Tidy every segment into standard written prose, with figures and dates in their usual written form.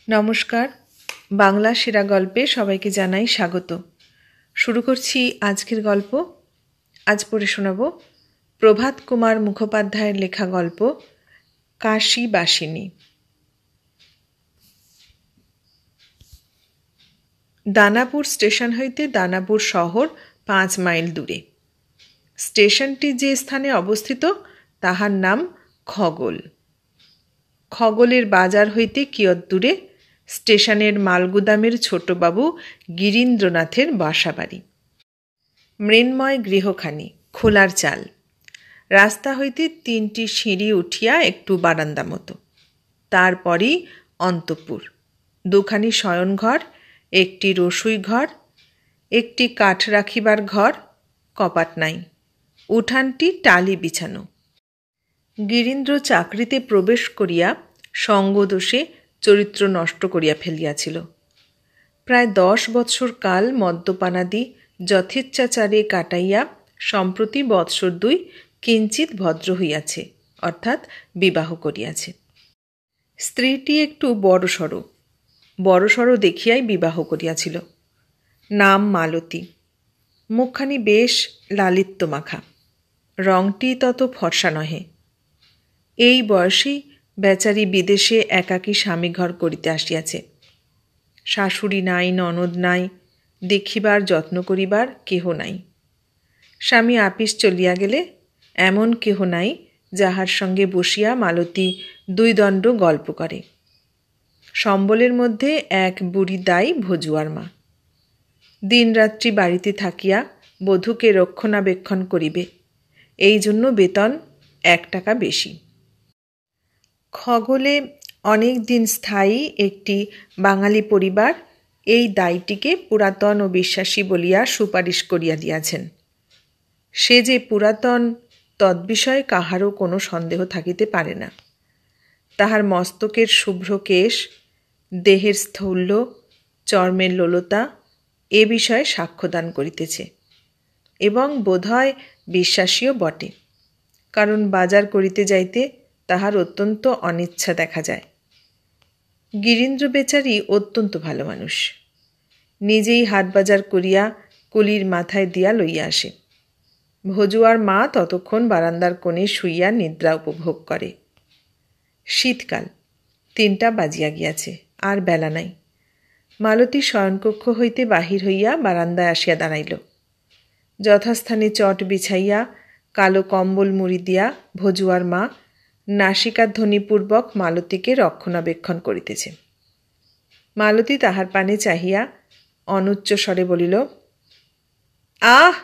নমস্কার, বাংলা সেরা গল্পে সবাইকে জানাই স্বাগত। শুরু করছি আজকের গল্প। আজ পড়ে শোনাব প্রভাত কুমার মুখোপাধ্যায়ের লেখা গল্প কাশীবাসিনী। দানাপুর স্টেশন হইতে দানাপুর শহর 5 মাইল দূরে। স্টেশনটি যে স্থানে অবস্থিত তাহার নাম খগল। খগলের বাজার হইতে কিয়ৎ দূরে স্টেশনের মালগুদামের ছোটবাবু গিরীন্দ্রনাথের বাসাবাড়ি। মৃন্ময় গৃহখানি, খোলার চাল, রাস্তা হইতে 3টি সিঁড়ি উঠিয়া একটু বারান্দা মতো। তারপরই অন্তঃপুর, 2খানি শয়নঘর, একটি রসুই ঘর, একটি কাঠ রাখিবার ঘর, কপাট নাই, উঠানটি টালি বিছানো। গিরীন্দ্র চাকরিতে প্রবেশ করিয়া সঙ্গদোষে চরিত্র নষ্ট করিয়া ফেলিয়াছিল। প্রায় 10 বৎসর কাল মদ্যপানাদি যথেচ্ছাচারে কাটাইয়া সম্প্রতি বৎসর 2 কিঞ্চিৎ ভদ্র হইয়াছে, অর্থাৎ বিবাহ করিয়াছে। স্ত্রীটি একটু বড়সড় দেখিয়াই বিবাহ করিয়াছিল। নাম মালতী, মুখখানি বেশ লালিত্য মাখা, রংটি তত ফর্সা নহে। এই বয়সেই বেচারি বিদেশে একাকী স্বামীঘর করিতে আসিয়াছে। শাশুড়ি নাই, ননদ নাই, দেখিবার যত্ন করিবার কেহ নাই। স্বামী আপিস চলিয়া গেলে এমন কেহ নাই যাহার সঙ্গে বসিয়া মালতী 2 দণ্ড গল্প করে। সম্বলের মধ্যে এক বুড়ি দাই ভজুয়ার মা, দিনরাত্রি বাড়িতে থাকিয়া বধূকে রক্ষণাবেক্ষণ করিবে, এই জন্য বেতন 1 টাকা বেশি। খগলে অনেক দিন স্থায়ী একটি বাঙালি পরিবার এই দায়টিকে পুরাতন ও বিশ্বাসী বলিয়া সুপারিশ করিয়া দিয়াছেন। সে যে পুরাতন তদ্বিষয়ে কাহারও কোনো সন্দেহ থাকিতে পারে না। তাহার মস্তকের শুভ্র কেশ, দেহের স্থৌল্য, চর্মের লোলতা এ বিষয়ে সাক্ষ্যদান করিতেছে, এবং বোধহয় বিশ্বাসীও বটে, কারণ বাজার করিতে যাইতে তাহার অত্যন্ত অনিচ্ছা দেখা যায়। গিরীন্দ্র বেচারি অত্যন্ত ভালো মানুষ, নিজেই হাট বাজার করিয়া কুলির মাথায় দিয়া লইয়া আসে। ভজুয়ার মা ততক্ষণ বারান্দার কোণে শুইয়া নিদ্রা উপভোগ করে। শীতকাল, 3টা বাজিয়া গিয়াছে, আর বেলা নাই। মালতী শয়নকক্ষ হইতে বাহির হইয়া বারান্দায় আসিয়া দাঁড়াইল। যথাস্থানে চট বিছাইয়া কালো কম্বল মুড়ি দিয়া ভজুয়ার মা নাসিকাধ্বনিপূর্বক মালতীকে রক্ষণাবেক্ষণ করিতেছে। মালতী তাহার পানে চাহিয়া অনুচ্চ স্বরে বলিল, আহ,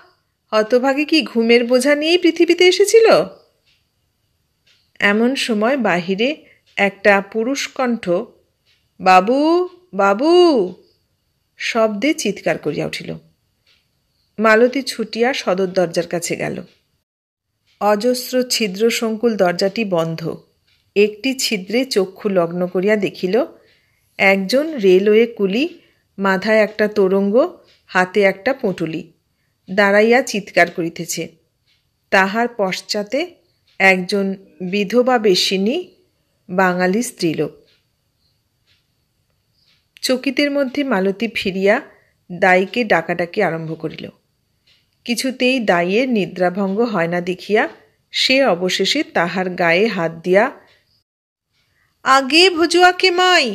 হতভাগী কি ঘুমের বোঝা নিয়েই পৃথিবীতে এসেছিল? এমন সময় বাহিরে একটা পুরুষ কণ্ঠ বাবু বাবু শব্দে চিৎকার করিয়া উঠিল। মালতী ছুটিয়া সদর দরজার কাছে গেল। অজস্র ছিদ্র সংকুল দরজাটি বন্ধ। একটি ছিদ্রে চক্ষু লগ্ন করিয়া দেখিল একজন রেলওয়ে কুলি, মাথায় একটা তোরঙ্গ, হাতে একটা পুঁটুলি, দাঁড়াইয়া চিৎকার করিতেছে। তাহার পশ্চাতে একজন বিধবা বেশিনী বাঙালি স্ত্রীলোক। চকিতের মধ্যে মালতী ফিরিয়া দাইকে ডাকাডাকি আরম্ভ করিল। কিছুতেই দাইয়ের নিদ্রাভঙ্গ হয় না দেখিয়া সে অবশেষে তাহার গায়ে হাত দিয়া আগে ভজুয়াকে মাই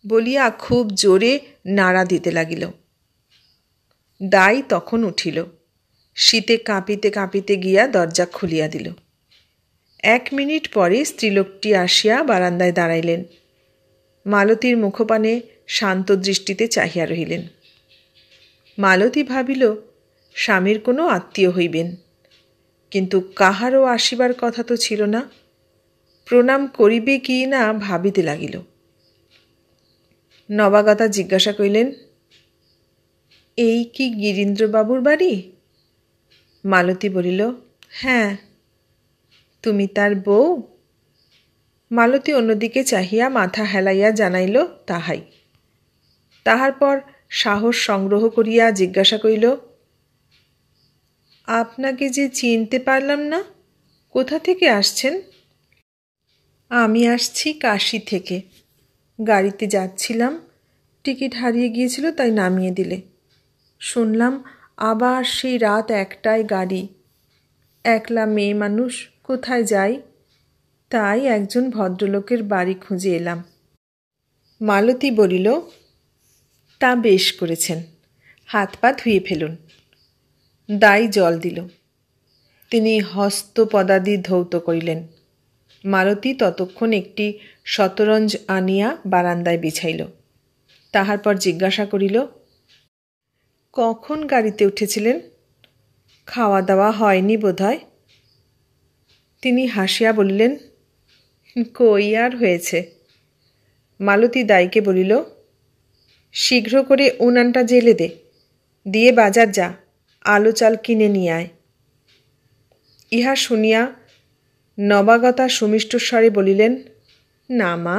বলিয়া খুব জোরে নাড়া দিতে লাগিল। দাই তখন উঠিল, শীতে কাঁপিতে কাঁপিতে গিয়া দরজা খুলিয়া দিল। 1 মিনিট পরে স্ত্রীলোকটি আসিয়া বারান্দায় দাঁড়াইলেন। মালতীর মুখপানে শান্ত দৃষ্টিতে চাহিয়া রহিলেন। মালতী ভাবিল স্বামীর কোনো আত্মীয় হইবেন, কিন্তু কাহারও আসিবার কথা তো ছিল না। প্রণাম করিবে কি না ভাবিতে লাগিল। নবাগতা জিজ্ঞাসা করিলেন, এই কি গিরীন্দ্রবাবুর বাড়ি? মালতী বলিল, হ্যাঁ। তুমি তার বউ? মালতী অন্যদিকে চাহিয়া মাথা হেলাইয়া জানাইল তাহাই। তাহার পর সাহস সংগ্রহ করিয়া জিজ্ঞাসা করিল, আপনাকে যে চিনতে পারলাম না, কোথা থেকে আসছেন? আমি আসছি কাশী থেকে। গাড়িতে যাচ্ছিলাম, টিকিট হারিয়ে গিয়েছিল, তাই নামিয়ে দিলে। শুনলাম আবার সেই রাত 1টায় গাড়ি। একলা মেয়ে মানুষ, কোথায় যাই? তাই একজন ভদ্রলোকের বাড়ি খুঁজে এলাম। মালতী বলিল, তা বেশ করেছেন, হাত পা ধুয়ে ফেলুন। দাই জল দিল। তিনি হস্তপদাদি ধৌত করিলেন। মালতী ততক্ষণ একটি শতরঞ্জ আনিয়া বারান্দায় বিছাইল। তাহার পর জিজ্ঞাসা করিল, কখন গাড়িতে উঠেছিলেন? খাওয়া দাওয়া হয়নি বোধহয়। তিনি হাসিয়া বলিলেন, কই আর হয়েছে। মালতী দাইকে বলিল, শীঘ্র করে উনানটা জেলে দে, দিয়ে বাজার যা, আলো চাল কিনে নিয়ে আয়। ইহা শুনিয়া নবাগতা সুমিষ্ট স্বরে বলিলেন, না মা,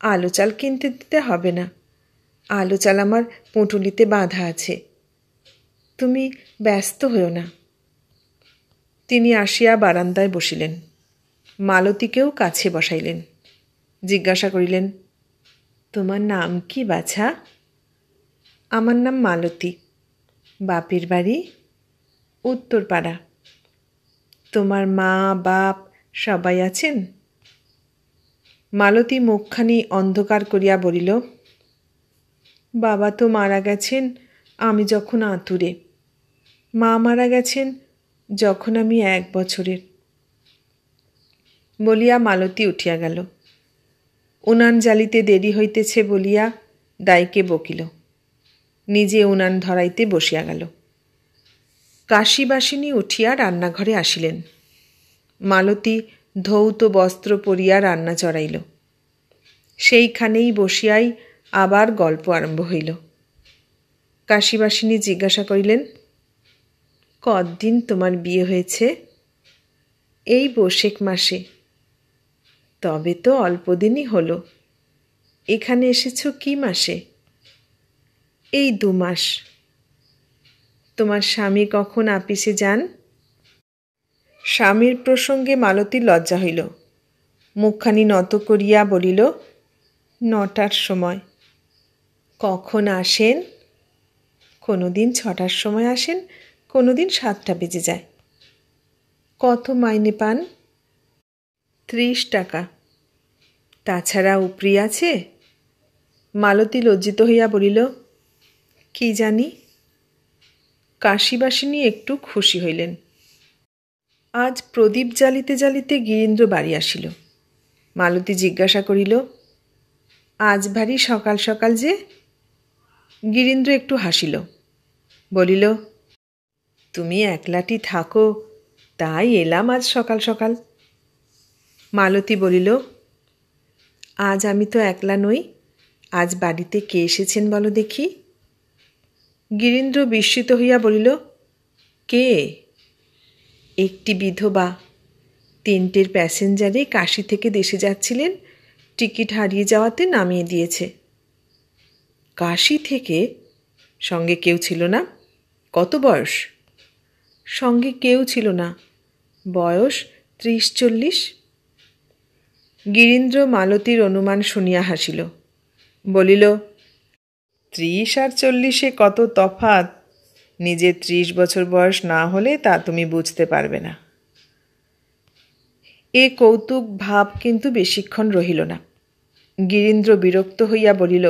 আলো চাল কিনতে দিতে হবে না, আলো চাল আমার পুঁটুলিতে বাঁধা আছে, তুমি ব্যস্ত হইও না। তিনি আসিয়া বারান্দায় বসিলেন। মালতীকেও কাছে বসাইলেন। জিজ্ঞাসা করিলেন, তোমার নাম কি বাছা? আমার নাম মালতী। বাপের বাড়ি? উত্তরপাড়া। তোমার মা বাপ সবাই আছেন? মালতী মুখখানি অন্ধকার করিয়া বলিল, বাবা তো মারা গেছেন আমি যখন আঁতুড়ে, মা মারা গেছেন যখন আমি 1 বছরের। বলিয়া মালতী উঠিয়া গেল। উনান জ্বালিতে দেরি হইতেছে বলিয়া দাইকে বকিল। নিজে উনান ধরাইতে বসিয়া গেল। কাশীবাসিনী উঠিয়া রান্নাঘরে আসিলেন। মালতী ধৌত বস্ত্র পরিয়া রান্না চড়াইল। সেইখানেই বসিয়াই আবার গল্প আরম্ভ হইল। কাশীবাসিনী জিজ্ঞাসা করিলেন, কতদিন তোমার বিয়ে হয়েছে? এই বৈশাখ মাসে। তবে তো অল্পদিনই হলো। এখানে এসেছ কি মাসে? এই 2 মাস। তোমার স্বামী কখন আপিসে যান? স্বামীর প্রসঙ্গে মালতীর লজ্জা হইল। মুখখানি নত করিয়া বলিল, 9টার সময়। কখন আসেন? কোনো দিন 6টার সময় আসেন, কোনো দিন 7টা বেজে যায়। কত মাইনে পান? 30 টাকা। তাছাড়া উপরি আছে? মালতী লজ্জিত হইয়া বলিল, কি জানি। কাশীবাসিনী একটু খুশি হইলেন। আজ প্রদীপ জ্বালিতে জ্বালিতে গিরীন্দ্র বাড়ি আসিল। মালতী জিজ্ঞাসা করিল, আজ ভারী সকাল সকাল যে? গিরীন্দ্র একটু হাসিল। বলিল, তুমি একলাটি থাকো, তাই এলাম আজ সকাল সকাল। মালতী বলিল, আজ আমি তো একলা নই, আজ বাড়িতে কে এসেছেন বলো দেখি। গিরীন্দ্র বিস্মিত হইয়া বলিল, কে? একটি বিধবা। 3টের প্যাসেঞ্জারে কাশী থেকে দেশে যাচ্ছিলেন, টিকিট হারিয়ে যাওয়াতে নামিয়ে দিয়েছে। কাশী থেকে? সঙ্গে কেউ ছিল না? কত বয়স? সঙ্গে কেউ ছিল না, বয়স 30-40। গিরীন্দ্র মালতীর অনুমান শুনিয়া হাসিল। বলিল, 30 আর 40-এ কত তফাৎ, নিজের 30 বছর বয়স না হলে তা তুমি বুঝতে পারবে না। এ কৌতুক ভাব কিন্তু বেশিক্ষণ রহিল না। গিরীন্দ্র বিরক্ত হইয়া বলিল,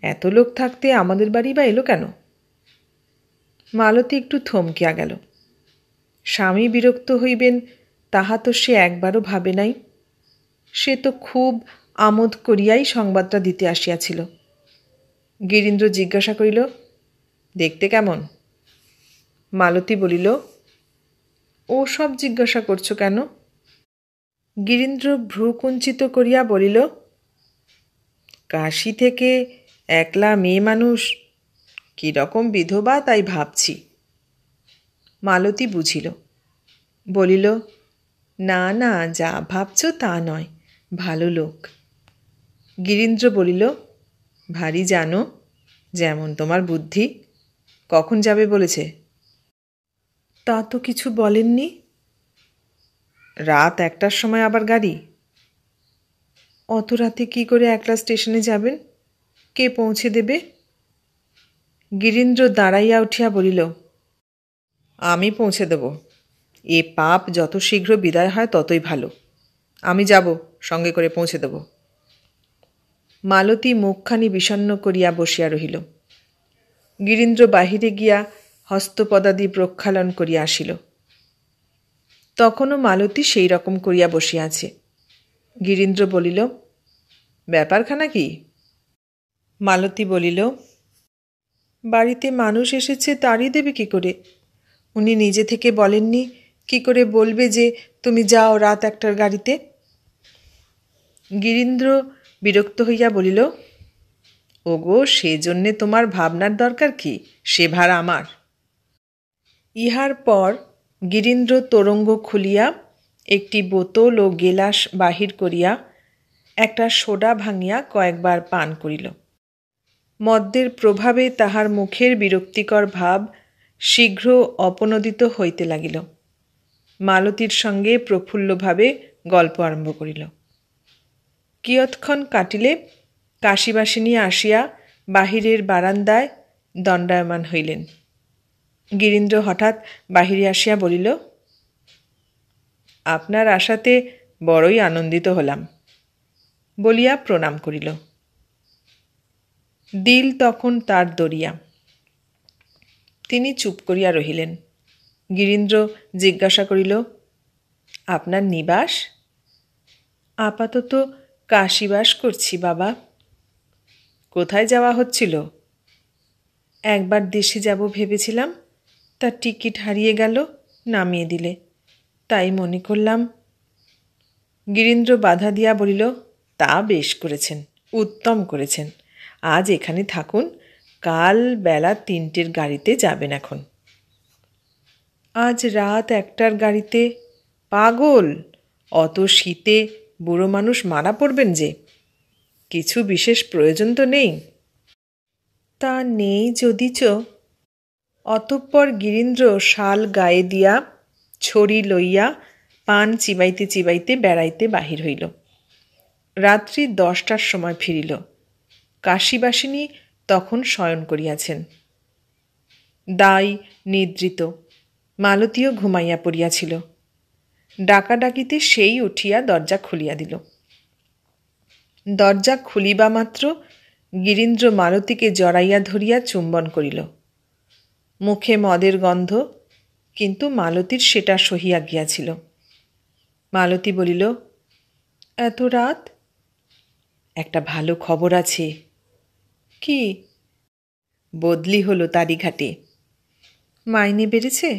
এত লোক থাকতে আমাদের বাড়ি বা এলো কেন? মালতী একটু থমকিয়া গেল। স্বামী বিরক্ত হইবেন তাহা তো সে একবারও ভাবে নাই। সে তো খুব আমোদ করিয়াই সংবাদটা দিতে আসিয়াছিল। গিরীন্দ্র জিজ্ঞাসা করিল, দেখতে কেমন? মালতী বলিল, ও সব জিজ্ঞাসা করছো কেন? গিরীন্দ্র ভ্রুকুঞ্চিত করিয়া বলিল, কাশী থেকে একলা মেয়ে মানুষ, কীরকম বিধবা তাই ভাবছি। মালতী বুঝিল। বলিল, না না, যা ভাবছ তা নয়, ভালো লোক। গিরীন্দ্র বলিল, ভারী জানো, যেমন তোমার বুদ্ধি। কখন যাবে বলেছে? তা তো কিছু বলেননি। রাত 1টার সময় আবার গাড়ি? অত রাতে কি করে একলা স্টেশনে যাবেন? কে পৌঁছে দেবে? গিরীন্দ্র দাঁড়াইয়া উঠিয়া বলিল, আমি পৌঁছে দেব। এ পাপ যত শীঘ্র বিদায় হয় ততই ভালো। আমি যাব, সঙ্গে করে পৌঁছে দেব। মালতী মুখখানি বিষণ্ণ করিয়া বসিয়া রহিল। গিরীন্দ্র বাহিরে গিয়া হস্তপদাদি প্রক্ষালন করিয়া আসিল। তখনও মালতী সেই রকম করিয়া বসিয়া আছে। গিরীন্দ্র বলিল, ব্যাপারখানা কি? মালতী বলিল, বাড়িতে মানুষ এসেছে, তাড়িয়ে দেবে কি করে? উনি নিজে থেকে বলেননি, কি করে বলবে যে তুমি যাও রাত 1টার গাড়িতে? গিরীন্দ্র বিরক্ত হইয়া বলিল, ওগো, সেজন্যে তোমার ভাবনার দরকার কি? সে ভার আমার। ইহার পর গিরীন্দ্র তোরঙ্গ খুলিয়া একটি বোতল ও গেলাস বাহির করিয়া একটা সোডা ভাঙিয়া কয়েকবার পান করিল। মদ্যের প্রভাবে তাহার মুখের বিরক্তিকর ভাব শীঘ্র অপনোদিত হইতে লাগিল। মালতীর সঙ্গে প্রফুল্লভাবে গল্প আরম্ভ করিল। কিয়ৎক্ষণ কাটিলে কাশীবাসিনী আসিয়া বাহিরের বারান্দায় দণ্ডায়মান হইলেন। গিরীন্দ্র হঠাৎ বাহিরে আসিয়া বলিল, আপনার আশাতে বড়ই আনন্দিত হলাম, বলিয়া প্রণাম করিল। দিল তখন তার দরিয়া। তিনি চুপ করিয়া রহিলেন। গিরীন্দ্র জিজ্ঞাসা করিল, আপনার নিবাস? আপাতত কাশীবাস করছি বাবা। কোথায় যাওয়া হচ্ছিল? একবার দেশে যাব ভেবেছিলাম, তার টিকিট হারিয়ে গেল, নামিয়ে দিলে, তাই মনে করলাম। গিরীন্দ্র বাধা দিয়া বলিল, তা বেশ করেছেন, উত্তম করেছেন। আজ এখানে থাকুন, কাল বেলা 3টের গাড়িতে যাবেন। এখন আজ রাত 1টার গাড়িতে? পাগল! অত শীতে বুড়ো মানুষ মারা পড়বেন যে। কিছু বিশেষ প্রয়োজন তো নেই? তা নেই যদিচ। অতঃপর গিরীন্দ্র শাল গায়ে দিয়া ছড়ি লইয়া পান চিবাইতে চিবাইতে বেড়াইতে বাহির হইল। রাত্রি 10টার সময় ফিরিল। কাশীবাসিনী তখন শয়ন করিয়াছেন। দাই নিদ্রিত। মালতীও ঘুমাইয়া পড়িয়াছিল। ডাকাডাকিতে সেই উঠিয়া দরজা খুলিয়া দিল। দরজা খুলিবা মাত্র গিরীন্দ্র মালতীকে জড়াইয়া ধরিয়া চুম্বন করিল। মুখে মদের গন্ধ, কিন্তু মালতীর সেটা সহিয়া গিয়াছিল। মালতী বলিল, এত রাত? একটা ভালো খবর আছে। কি? বদলি হলো তারিঘাটে। মাইনে বেড়েছে?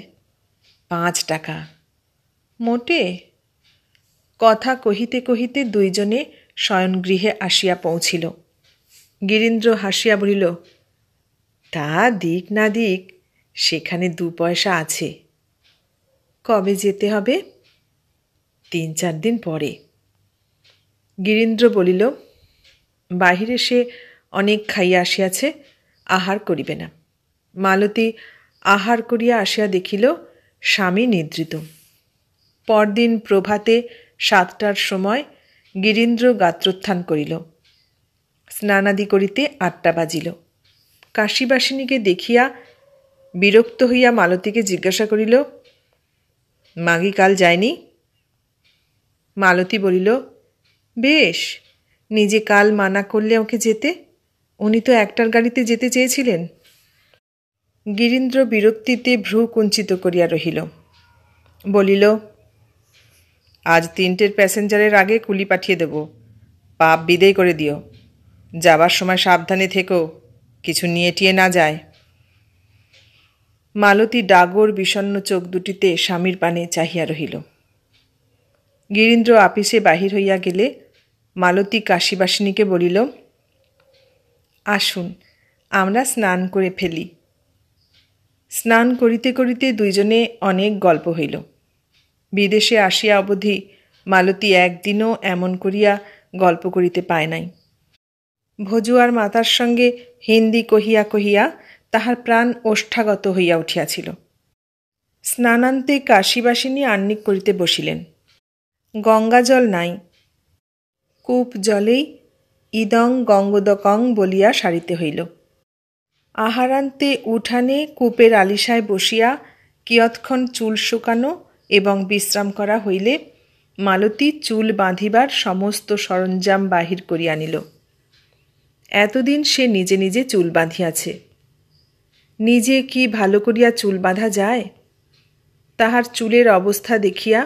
5 টাকা। মোটে? কথা কহিতে কহিতে দুইজনে শয়নগৃহে আসিয়া পৌঁছিল। গিরীন্দ্র হাসিয়া বলিল, তা দিক না দিক, সেখানে 2 পয়সা আছে। কবে যেতে হবে? 3-4 দিন পরে। গিরীন্দ্র বলিল, বাহিরে সে অনেক খাইয়া আসিয়াছে, আহার করিবে না। মালতী আহার করিয়া আসিয়া দেখিল স্বামী নিদ্রিত। পরদিন প্রভাতে 7টার সময় গিরীন্দ্র গাত্রোত্থান করিল। স্নানাদি করিতে 8টা বাজিল। কাশীবাসিনীকে দেখিয়া বিরক্ত হইয়া মালতীকে জিজ্ঞাসা করিল, মাগি কাল যায়নি? মালতী বলিল, বেশ, নিজে কাল মানা করলে ওকে যেতে। উনি তো 1টার গাড়িতে যেতে চেয়েছিলেন। গিরীন্দ্র বিরক্তিতে ভ্রু কুঞ্চিত করিয়া রহিল। বলিল, আজ 3টের প্যাসেঞ্জারের আগে কুলি পাঠিয়ে দেব। পাপ বিদেয় করে দিও। যাবার সময় সাবধানে থেকো, কিছু নিয়ে টিয়ে না যায়। মালতী ডাগর বিষণ্ণ চোখ দুটিতে স্বামীর পানে চাহিয়া রহিল। গিরীন্দ্র আপিসে বাহির হইয়া গেলে মালতী কাশীবাসিনীকে বলিল, আসুন, আমরা স্নান করে ফেলি। স্নান করিতে করিতে দুইজনে অনেক গল্প হইল। বিদেশে আসিয়া অবধি মালতী একদিনও এমন করিয়া গল্প করিতে পায় নাই। ভজুয়ার মাতার সঙ্গে হিন্দি কহিয়া কহিয়া তাহার প্রাণ ওষ্ঠাগত হইয়া উঠিয়াছিল। স্নানান্তে কাশীবাসিনী আহ্নিক করিতে বসিলেন। গঙ্গাজল নাই। কূপ জলেই ইদং গঙ্গোদকং বলিয়া সারিতে হইল। আহারান্তে উঠানে কূপের আলিশায় বসিয়া কিয়ৎক্ষণ চুল শুকানো এবং বিশ্রাম করা হইলে মালতী চুল বাঁধিবার সমস্ত সরঞ্জাম বাহির করিয়া আনিল। এতদিন সে নিজে নিজে চুল বাঁধিয়াছে। নিজে কি ভালো করিয়া চুল বাঁধা যায়? তাহার চুলের অবস্থা দেখিয়া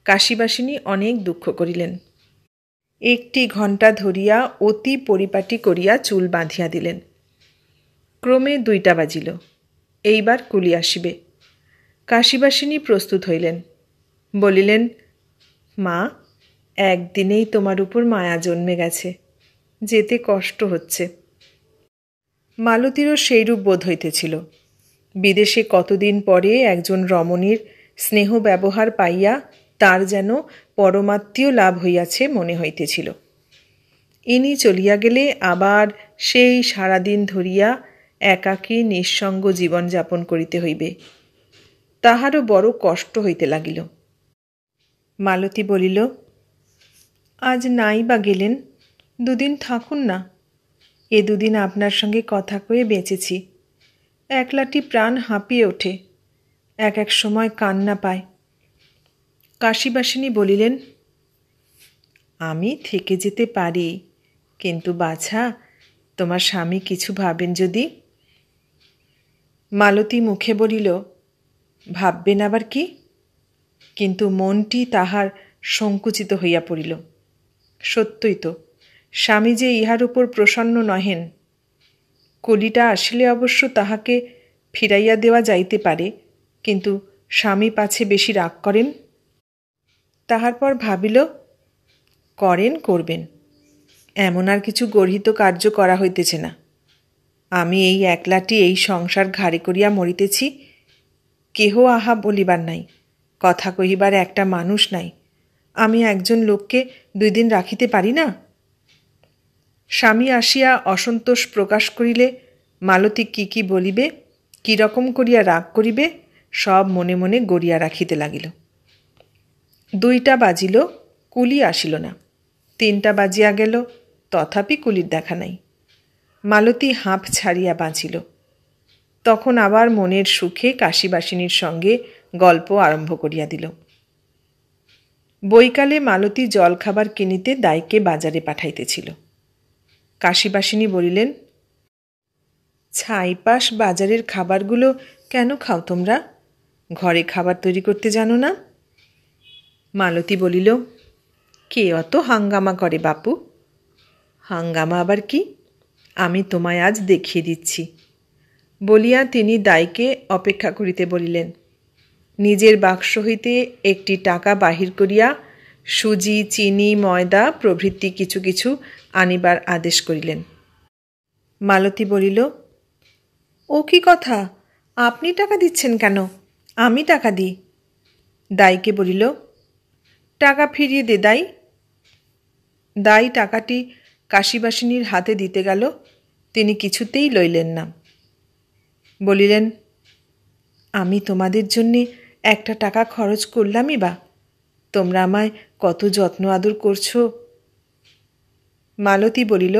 কাশীবাসিনী অনেক দুঃখ করিলেন। 1 ঘণ্টা ধরিয়া অতি পরিপাটি করিয়া চুল বাঁধিয়া দিলেন। ক্রমে 2টা বাজিল। এইবার কুলি আসিবে। কাশীবাসিনী প্রস্তুত হইলেন। বলিলেন, মা, একদিনেই তোমার উপর মায়া জন্মে গেছে, যেতে কষ্ট হচ্ছে। মালতীরও সেইরূপ বোধ হইতেছিল। বিদেশে কতদিন পরে একজন রমণীর স্নেহ ব্যবহার পাইয়া তার যেন পরমাত্মীয় লাভ হইয়াছে মনে হইতেছিল। ইনি চলিয়া গেলে আবার সেই সারাদিন ধরিয়া একাকী নিঃসঙ্গ জীবনযাপন করিতে হইবে। তাহারও বড় কষ্ট হইতে লাগিল। মালতী বলিল, আজ নাই বা গেলেন, 2 দিন থাকুন না। এ 2 দিন আপনার সঙ্গে কথা কয়ে বেঁচেছি। একলাটি প্রাণ হাঁপিয়ে ওঠে, এক সময় কান্না পায়। কাশীবাসিনী বলিলেন, আমি থেকে যেতে পারি, কিন্তু বাছা, তোমার স্বামী কিছু ভাবেন যদি। মালতী মুখে বলিল, ভাববেন আবার কি? কিন্তু মনটি তাহার সংকুচিত হইয়া পড়িল। সত্যই তো, স্বামী যে ইহার উপর প্রসন্ন নহেন। কলিটা আসিলে অবশ্য তাহাকে ফিরাইয়া দেওয়া যাইতে পারে, কিন্তু স্বামী পাছে বেশি রাগ করেন। তাহার পর ভাবিল, করবেন, এমন আর কিছু গর্হিত কার্য করা হইতেছে না। আমি এই একলাটি এই সংসার ঘাড়ে করিয়া মরিতেছি, কেহ আহা বলিবার নাই, কথা কহিবার একটা মানুষ নাই। আমি একজন লোককে 2 দিন রাখিতে পারি না? স্বামী আসিয়া অসন্তোষ প্রকাশ করিলে মালতী কি বলিবে, কিরকম করিয়া রাগ করিবে, সব মনে মনে গড়িয়া রাখিতে লাগিল। 2টা বাজিল, কুলি আসিল না। 3টা বাজিয়া গেল, তথাপি কুলির দেখা নাই। মালতী হাঁপ ছাড়িয়া বাঁচিল। তখন আবার মনের সুখে কাশীবাসিনীর সঙ্গে গল্প আরম্ভ করিয়া দিল। বৈকালে মালতী জলখাবার কিনিতে দাইকে বাজারে পাঠাইতেছিল। কাশীবাসিনী বলিলেন, ছাইপাশ বাজারের খাবারগুলো কেন খাও তোমরা? ঘরে খাবার তৈরি করতে জানো না? মালতী বলিল, কে অত হাঙ্গামা করে বাপু? হাঙ্গামা আবার কি? আমি তোমায় আজ দেখিয়ে দিচ্ছি বলিয়া তিনি দাইকে অপেক্ষা করিতে বলিলেন। নিজের বাক্স হইতে একটি টাকা বাহির করিয়া সুজি, চিনি, ময়দা প্রভৃতি কিছু কিছু আনিবার আদেশ করিলেন। মালতী বলিল, ও কি কথা, আপনি টাকা দিচ্ছেন কেন? আমি টাকা দিই। দাইকে বলিল, টাকা ফিরিয়ে দে দাই। দাই টাকাটি কাশীবাসিনীর হাতে দিতে গেল, তিনি কিছুতেই লইলেন না। বলিলেন, আমি তোমাদের জন্যে একটা টাকা খরচ করলামই বা, তোমরা আমায় কত যত্ন আদর করছো। মালতী বলিল,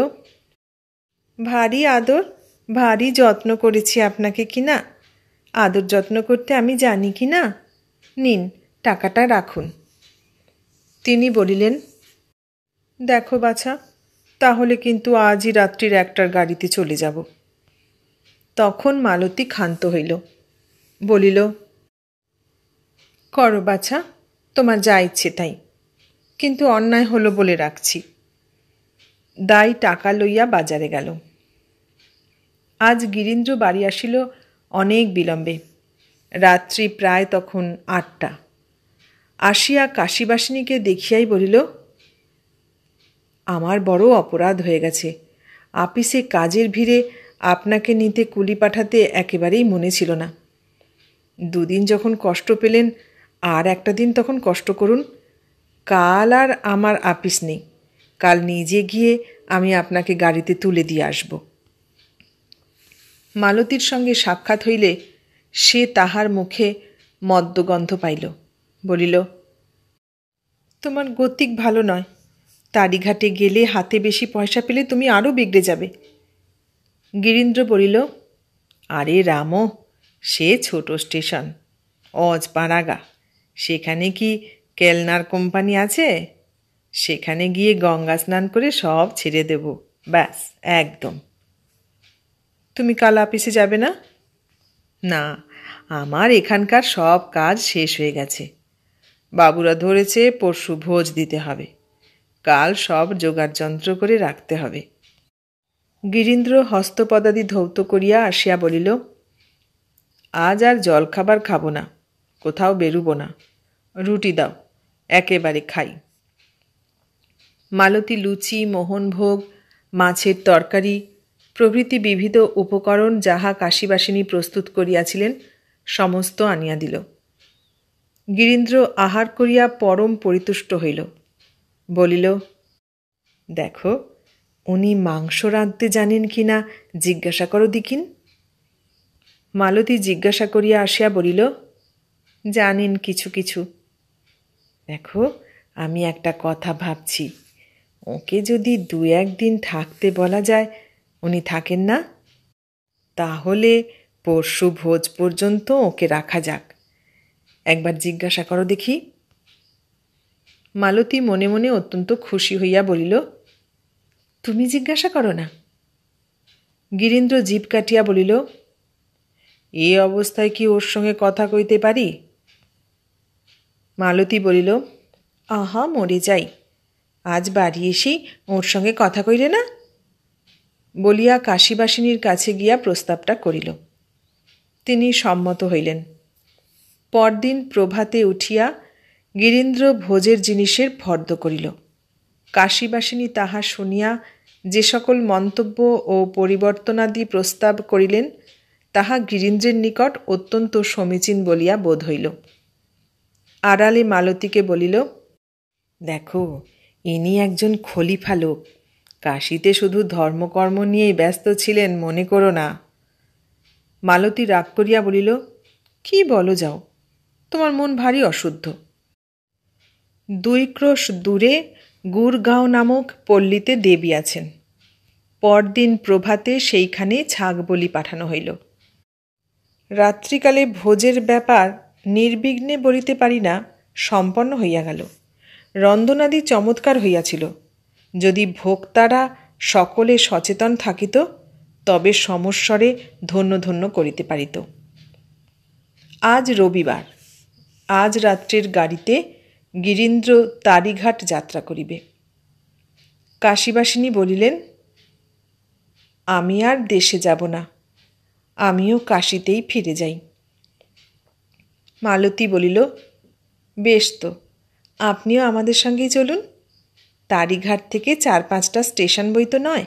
ভারী আদর, ভারী যত্ন করেছি আপনাকে কি না? আদর যত্ন করতে আমি জানি কি না? নিন, টাকাটা রাখুন। তিনি বলিলেন, দেখো বাছা, তাহলে কিন্তু আজই রাত্রির 1টার গাড়িতে চলে যাব। তখন মালতী ক্ষান্ত হইল। বলিল, করো বাছা, তোমার যা ইচ্ছে তাই, কিন্তু অন্যায় হলো বলে রাখছি। দাই টাকা লইয়া বাজারে গেল। আজ গিরীন্দ্র বাড়ি আসিল অনেক বিলম্বে। রাত্রি প্রায় তখন 8টা। আসিয়া কাশীবাসিনীকে দেখিয়াই বলিল, আমার বড় অপরাধ হয়ে গেছে। আপিসে কাজের ভিড়ে আপনাকে নিতে কুলি পাঠাতে একেবারেই মনে ছিল না। 2 দিন যখন কষ্ট পেলেন, আর একটা দিন তখন কষ্ট করুন। কাল আর আমার আপিস নেই, কাল নিজে গিয়ে আমি আপনাকে গাড়িতে তুলে দিয়ে আসব। মালতীর সঙ্গে সাক্ষাৎ হইলে সে তাহার মুখে মদ্যগন্ধ পাইল। বলিল, তোমার গতিক ভালো নয়, তাড়িঘাটে গেলে হাতে বেশি পয়সা পেলে তুমি আরও বিগড়ে যাবে। গিরীন্দ্র বলিল, আরে রামো, সে ছোট স্টেশন, অজপাড়াগা, সেখানে কি কেলনার কোম্পানি আছে? সেখানে গিয়ে গঙ্গা স্নান করে সব ছেড়ে দেব, ব্যাস একদম। তুমি কাল অফিসে যাবে না? না, আমার এখানকার সব কাজ শেষ হয়ে গেছে। বাবুরা ধরেছে পরশু ভোজ দিতে হবে, কাল সব জোগাড় যন্ত্র করে রাখতে হবে। গিরীন্দ্র হস্তপদাদি ধৌত করিয়া আসিয়া বলিল, আজ আর জলখাবার খাব না, কোথাও বেরুব না, রুটি দাও, একেবারে খাই। মালতী লুচি, মোহনভোগ, মাছের তরকারি প্রভৃতি বিবিধ উপকরণ যাহা কাশীবাসিনী প্রস্তুত করিয়াছিলেন সমস্ত আনিয়া দিল। গিরীন্দ্র আহার করিয়া পরম পরিতুষ্ট হইল। বলিল, দেখো, উনি মাংস রাঁধতে জানেন কি না জিজ্ঞাসা করো দেখিন। মালতী জিজ্ঞাসা করিয়া আসিয়া বলিল, জানেন কিছু কিছু। দেখো, আমি একটা কথা ভাবছি, ওকে যদি 2-1 দিন থাকতে বলা যায়, উনি থাকেন না, তাহলে পরশু ভোজ পর্যন্ত ওকে রাখা যাক। একবার জিজ্ঞাসা করো দেখি। মালতী মনে মনে অত্যন্ত খুশি হইয়া বলিল, তুমি জিজ্ঞাসা করো না। গিরীন্দ্র জিভ কাটিয়া বলিল, এ অবস্থায় কি ওর সঙ্গে কথা কইতে পারি? মালতী বলিল, আহা, মরে যাই, আজ বাড়ি এসেই ওর সঙ্গে কথা কইলে না? বলিয়া কাশীবাসিনীর কাছে গিয়া প্রস্তাবটা করিল। তিনি সম্মত হইলেন। পরদিন প্রভাতে উঠিয়া গিরীন্দ্র ভোজের জিনিসের ফর্দ করিল। কাশীবাসিনী তাহা শুনিয়া যে সকল মন্তব্য ও পরিবর্তনাদি প্রস্তাব করিলেন তাহা গিরীন্দ্রের নিকট অত্যন্ত সমীচীন বলিয়া বোধ হইল। আড়ালে মালতীকে বলিল, দেখো, ইনি একজন খলিফা লোক, কাশীতে শুধু ধর্মকর্ম নিয়েই ব্যস্ত ছিলেন মনে করো না। মালতী রাগ করিয়া বলিল, কি বলো যাও, তোমার মন ভারী অশুদ্ধ। 2 ক্রোশ দূরে গুড়গাঁও নামক পল্লীতে দেবী আছেন। পরদিন প্রভাতে সেইখানে ছাগ বলি পাঠানো হইল। রাত্রিকালে ভোজের ব্যাপার নির্বিঘ্নে বলিতে পারি না সম্পন্ন হইয়া গেল। রন্ধনাদি চমৎকার হইয়াছিল। যদি ভোক্তারা সকলে সচেতন থাকিত তবে সমস্বরে ধন্য ধন্য করিতে পারিত। আজ রবিবার, আজ রাত্রের গাড়িতে গিরীন্দ্র তাড়িঘাট যাত্রা করিবে। কাশীবাসিনী বলিলেন, আমি আর দেশে যাব না, আমিও কাশীতেই ফিরে যাই। মালতী বলিল, বেশ তো, আপনিও আমাদের সঙ্গেই চলুন, তাড়িঘাট থেকে 4-5টা স্টেশন বই তো নয়।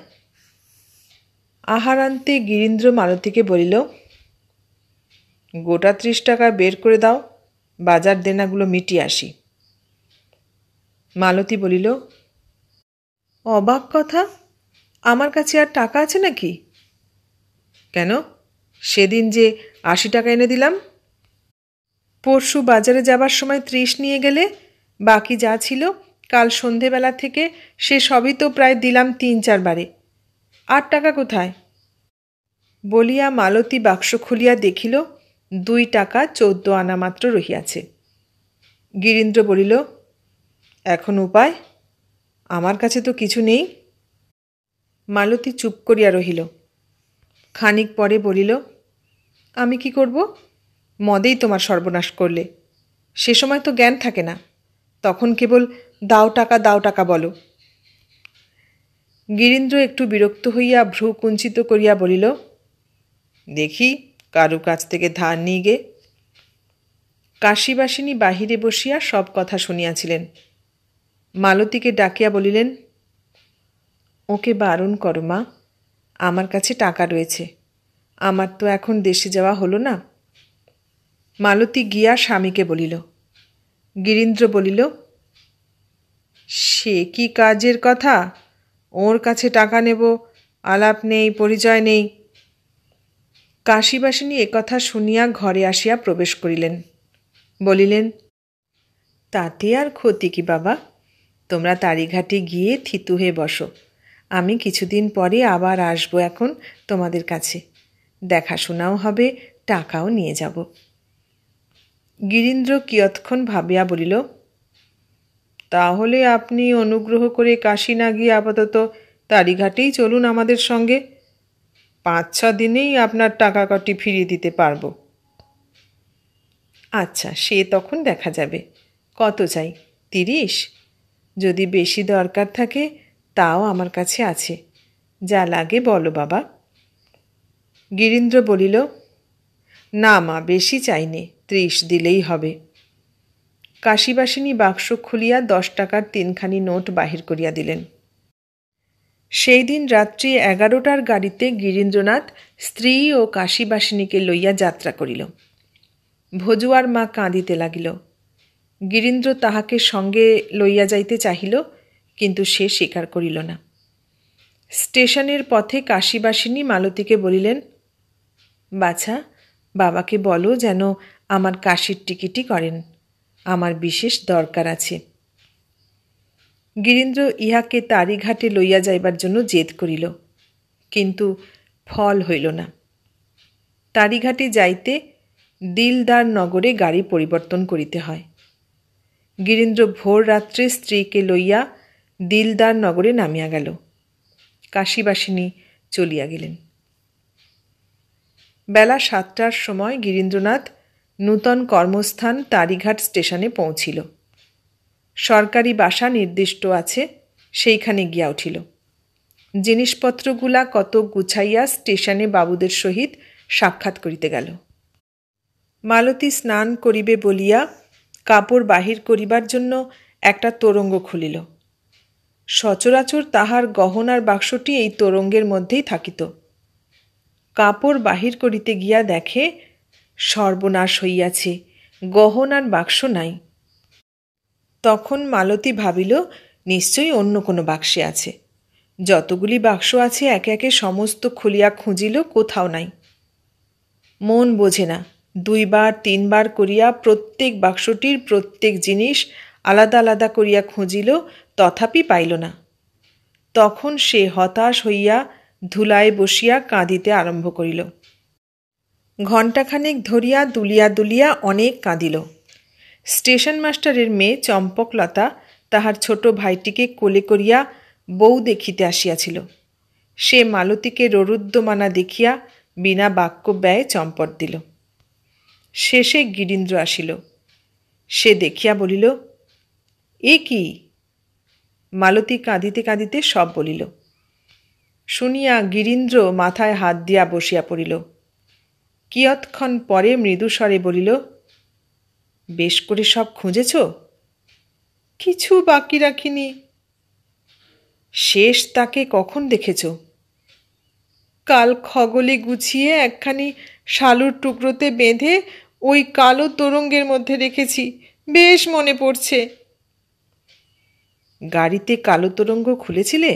আহারান্তে গিরীন্দ্র মালতীকে বলিল, গোটা 30 টাকা বের করে দাও, বাজার দেনাগুলো মিটিয়ে আসি। মালতী বলিল, অবাক কথা, আমার কাছে আর টাকা আছে নাকি? কেন, সেদিন যে 80 টাকা এনে দিলাম। পরশু বাজারে যাবার সময় 30 নিয়ে গেলে, বাকি যা ছিল কাল সন্ধেবেলা থেকে সে সবই তো প্রায় দিলাম 3-4 বারে, 8 টাকা কোথায়? বলিয়া মালতী বাক্স খুলিয়া দেখিল 2 টাকা 14 আনা মাত্র রহিয়াছে। গিরীন্দ্র বলিল, এখন উপায়, আমার কাছে তো কিছু নেই। মালতী চুপ করিয়া রহিল। খানিক পরে বলিল, আমি কি করব? মদেই তোমার সর্বনাশ করলে। সে সময় তো জ্ঞান থাকে না, তখন কেবল দাও টাকা বলো। গিরীন্দ্র একটু বিরক্ত হইয়া ভ্রু কুঞ্চিত করিয়া বলিল, দেখি কারু কাছ থেকে ধার নিয়ে গে। কাশীবাসিনী বাহিরে বসিয়া সব কথা শুনিয়াছিলেন। মালতীকে ডাকিয়া বলিলেন, ওকে বারণ করো মা, আমার কাছে টাকা রয়েছে, আমার তো এখন দেশে যাওয়া হলো না। মালতী গিয়া স্বামীকে বলিল। গিরীন্দ্র বলিল, সে কি কাজের কথা, ওর কাছে টাকা নেব, আলাপ নেই, পরিচয় নেই। কাশীবাসিনী একথা শুনিয়া ঘরে আসিয়া প্রবেশ করিলেন। বলিলেন, তাতে আর ক্ষতি কি বাবা, তোমরা তাড়িঘাটে গিয়ে থিতু হয়ে বসো। আমি কিছুদিন পরে আবার আসবো এখন তোমাদের কাছে। দেখাশোনাও হবে, টাকাও নিয়ে যাব। গিরীন্দ্র কিয়ৎক্ষণ ভাবিয়া বলিল, তাহলে আপনি অনুগ্রহ করে কাশী না গিয়ে আপাতত তাড়িঘাটেই চলুন আমাদের সঙ্গে। 5-6 দিনেই আপনার টাকা কটি ফিরিয়ে দিতে পারব। আচ্ছা, সে তখন দেখা যাবে। কত চাই? 30? যদি বেশি দরকার থাকে তাও আমার কাছে আছে। যা লাগে বলো বাবা। গিরীন্দ্র বলিল, না মা, বেশি চাইনে, 30 দিলেই হবে। কাশীবাসিনী বাক্স খুলিয়া 10 টাকার 3খানি নোট বাহির করিয়া দিলেন। সেই দিন রাত্রি 11টার গাড়িতে গিরীন্দ্রনাথ স্ত্রী ও কাশীবাসিনীকে লইয়া যাত্রা করিল। ভজুয়ার মা কাঁদিতে লাগিল। গিরীন্দ্র তাহাকে সঙ্গে লইয়া যাইতে চাহিল, কিন্তু সে স্বীকার করিল না। স্টেশনের পথে কাশীবাসিনী মালতীকে বলিলেন, বাছা, বাবাকে বলো যেন আমার কাশীর টিকিটই করেন, আমার বিশেষ দরকার আছে। গিরীন্দ্র ইহাকে তাড়িঘাটে লইয়া যাইবার জন্য জেদ করিল, কিন্তু ফল হইল না। তাড়িঘাটে যাইতে দিলদার নগরে গাড়ি পরিবর্তন করিতে হয়। গিরীন্দ্র ভোর রাত্রে স্ত্রীকে লইয়া দিলদার নগরে নামিয়া গেল। কাশীবাসিনী চলিয়া গেলেন। বেলা 7টার সময় গিরীন্দ্রনাথ নূতন কর্মস্থান তাড়িঘাট স্টেশনে পৌঁছিল। সরকারি বাসা নির্দিষ্ট আছে, সেইখানে গিয়া উঠিল। জিনিসপত্রগুলা কত গুছাইয়া স্টেশনে বাবুদের সহিত সাক্ষাৎ করিতে গেল। মালতী স্নান করিবে বলিয়া কাপড় বাহির করিবার জন্য একটা তোরঙ্গ খুলিল। সচরাচর তাহার গহনার বাক্সটি এই তোরঙ্গের মধ্যেই থাকিত। কাপড় বাহির করিতে গিয়া দেখে সর্বনাশ হইয়াছে, গহনার বাক্স নাই। তখন মালতী ভাবিল, নিশ্চয়ই অন্য কোনো বাক্সে আছে। যতগুলি বাক্স আছে একে একে সমস্ত খুলিয়া খুঁজিল, কোথাও নাই। মন বোঝে না, 2-3 বার করিয়া প্রত্যেক বাক্সটির প্রত্যেক জিনিস আলাদা আলাদা করিয়া খুঁজিল, তথাপি পাইল না। তখন সে হতাশ হইয়া ধুলায় বসিয়া কাঁদিতে আরম্ভ করিল। ঘণ্টাখানেক ধরিয়া দুলিয়া দুলিয়া অনেক কাঁদিল। স্টেশন মাস্টারের মেয়ে চম্পকলতা তাহার ছোট ভাইটিকে কোলে করিয়া বউ দেখিতে আসিয়াছিল। সে মালতীকে ররুদ্যমানা দেখিয়া বিনা বাক্য ব্যয়ে চম্পট দিল। শেষে গিরীন্দ্র আসিল। সে দেখিয়া বলিল, এ কি? মালতী কাঁদিতে কাঁদিতে সব বলিল। শুনিয়া গিরীন্দ্র মাথায় হাত দিয়া বসিয়া পড়িল। কিয়ৎক্ষণ পরে মৃদুস্বরে বলিল, বেশ করে সব খুঁজেছ? কিছু বাকি রাখিনি। শেষ তাকে কখন দেখেছ? কাল খগলে গুছিয়ে একখানি শালুর টুকরোতে বেঁধে ওই কালো তোরঙ্গের মধ্যে রেখেছি, বেশ মনে পড়ছে। গাড়িতে কালো তোরঙ্গ খুলেছিলে?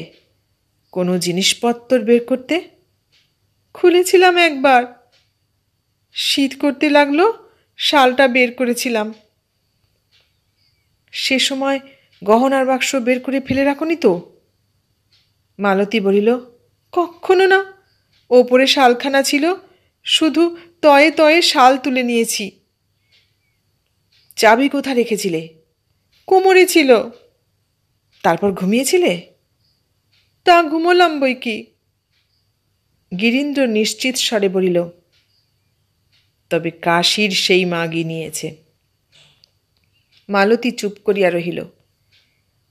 কোনো জিনিসপত্র বের করতে? খুলেছিলাম একবার, শীত করতে লাগলো, শালটা বের করেছিলাম। সে সময় গহনার বাক্স বের করে ফেলে রাখনি তো? মালতী বলিল, কখনো না, ওপরে শালখানা ছিল, শুধু তয়ে তয়ে শাল তুলে নিয়েছি। চাবি কোথা রেখেছিলে? কোমরে ছিল। তারপর ঘুমিয়েছিলে? তা ঘুমোলাম বই কি। গিরীন্দ্র নিশ্চিত স্বরে বলিল, তবে কাশীর সেই মাগি নিয়েছে। মালতী চুপ করিয়া রহিল।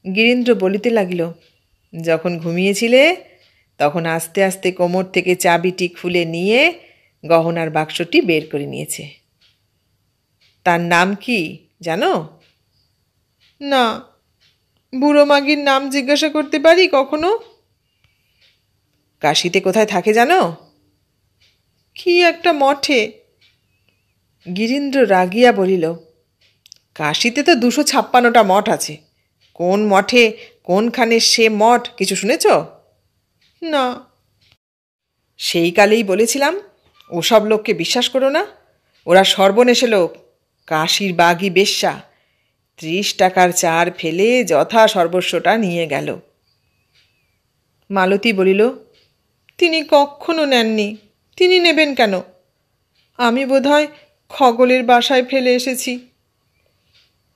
গিরীন্দ্র বলিতে লাগিল, যখন ঘুমিয়েছিলে তখন আস্তে আস্তে কোমর থেকে চাবিটি খুলে নিয়ে গহনার বাক্সটি বের করে নিয়েছে। তার নাম কি জানো? না। বুড়ো মাগির নাম জিজ্ঞাসা করতে পারি কখনো? কাশীতে কোথায় থাকে জানো? কি একটা মঠে। গিরীন্দ্র রাগিয়া বলিল, কাশীতে তো 256টা মঠ আছে, কোন মঠে কোনখানে সে মঠ কিছু শুনেছ? না। সেই কালেই বলেছিলাম, ওসব লোককে বিশ্বাস করো না, ওরা সর্বনেশে লোক, কাশীর বাগী বেশ্যা, 30 টাকার চার ফেলে যথা সর্বস্বটা নিয়ে গেল। মালতী বলিল, তিনি কখনো নেননি, তিনি নেবেন কেন? আমি বোধহয় খগলের বাসায় ফেলে এসেছি।